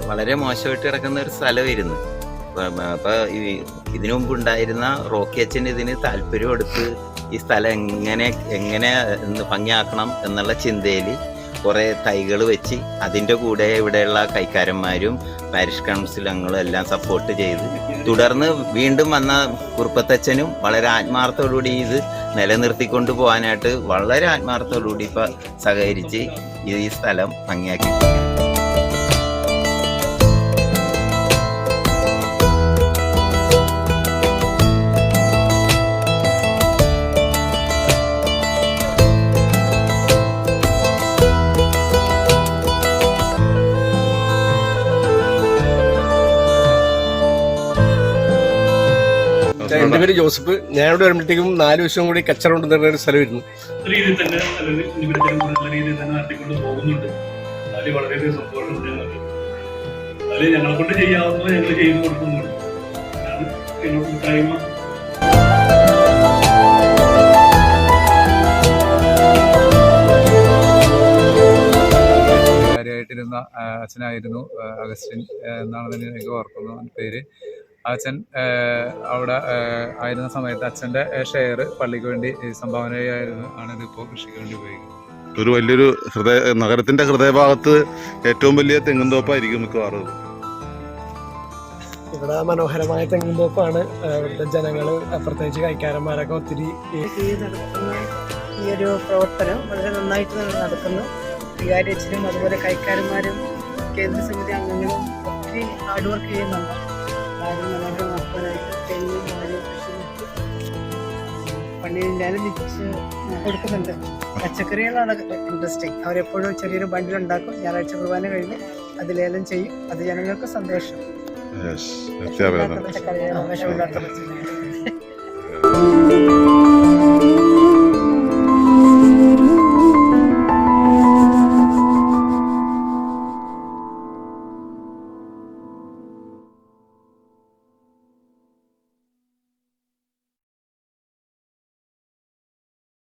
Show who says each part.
Speaker 1: വളരെ മോശമായിട്ട് കിടക്കുന്ന ഒരു സ്ഥലമായിരുന്നു. അപ്പോൾ ഇതിനു മുമ്പ് ഉണ്ടായിരുന്ന റോക്കി അച്ഛൻ ഇതിന് താല്പര്യം എടുത്ത് ഈ സ്ഥലം എങ്ങനെ ഭംഗിയാക്കണം എന്നുള്ള ചിന്തയിൽ കുറേ തൈകൾ വെച്ച് അതിൻ്റെ കൂടെ ഇവിടെയുള്ള കൈക്കാരന്മാരും പാരിഷ് കൗൺസിൽ അംഗങ്ങളും എല്ലാം സപ്പോർട്ട് ചെയ്ത് തുടർന്ന് വീണ്ടും വന്ന കുറുപ്പത്തച്ഛനും വളരെ ആത്മാർത്ഥത്തോടുകൂടി ഇത് നിലനിർത്തിക്കൊണ്ട് പോകാനായിട്ട് വളരെ ആത്മാർത്ഥത്തോടുകൂടി ഇപ്പോൾ സഹകരിച്ച് ഈ സ്ഥലം ഭംഗിയാക്കി.
Speaker 2: എന്റെ പേര് ജോസഫ്. ഞാൻ ഇവിടെ വരുമ്പോഴത്തേക്കും 4 വർഷം കൂടി കച്ചറ കൊണ്ടുവരുന്ന ഒരു സ്ഥലമായിരുന്നു.
Speaker 3: രീതിയിൽ തന്നെ നല്ല രീതിയിൽ തന്നെ നടത്തിക്കൊണ്ട് പോകുന്നുണ്ട്. അതിൽ വളരെയധികം സന്തോഷമുണ്ട് ഞങ്ങൾക്ക്. അതിൽ ഞങ്ങളെ കൊണ്ട് ചെയ്യാവുന്നത് ഞങ്ങൾ ചെയ്തു കൊടുക്കുന്നുണ്ട്. ഞങ്ങളുടെ കൂട്ടായ്മ
Speaker 4: ായിട്ടിരുന്ന അച്ഛനായിരുന്നു അഗസ്റ്റിൻ എന്നാണെന്ന് എനിക്ക് ഓർക്കുന്നു പേര്. അച്ഛൻ അവിടെ ആയിരുന്ന സമയത്ത് അച്ഛൻ്റെ ഷെയർ പള്ളിക്ക് വേണ്ടി സംഭാവനയായിരുന്നു ഇതിപ്പോൾ കൃഷിക്ക് വേണ്ടി ഉപയോഗിക്കുന്നത്.
Speaker 5: ഒരു വലിയൊരു നഗരത്തിന്റെ ഹൃദയഭാഗത്ത് ഏറ്റവും വലിയ തെങ്ങുംതോപ്പായിരിക്കും മിക്കവാറും.
Speaker 2: ഇവിടെ മനോഹരമായ തെങ്ങുംതോപ്പാണ്. ഇവിടുത്തെ ജനങ്ങൾ പ്രത്യേകിച്ച് കൈക്കാരന്മാരൊക്കെ ഒത്തിരി
Speaker 6: ഈ ഒരു പ്രവർത്തനം വളരെ നന്നായിട്ട് നടക്കുന്നു. വികാരി അച്ഛനും അതുപോലെ കൈക്കാരന്മാരും കേന്ദ്ര സമിതി അംഗങ്ങളും ഒത്തിരി ഹാർഡ് വർക്ക് ചെയ്യുന്നുണ്ട്. തെങ്ങും വാഴയും പള്ളിയിൽ നിലനിച്ച് കൊടുക്കുന്നുണ്ട്. പച്ചക്കറികളാണ് ഇൻട്രസ്റ്റിംഗ്. അവരെപ്പോഴും ചെറിയൊരു ബണ്ടിലുണ്ടാക്കും. ഞായറാഴ്ച കുർബാന കഴിഞ്ഞ് അത് ലേലം ചെയ്യും. അത് ജനങ്ങൾക്ക് സന്തോഷം.
Speaker 5: പച്ചക്കറികൾ
Speaker 6: വിഷമില്ലാത്ത പച്ചക്കറി.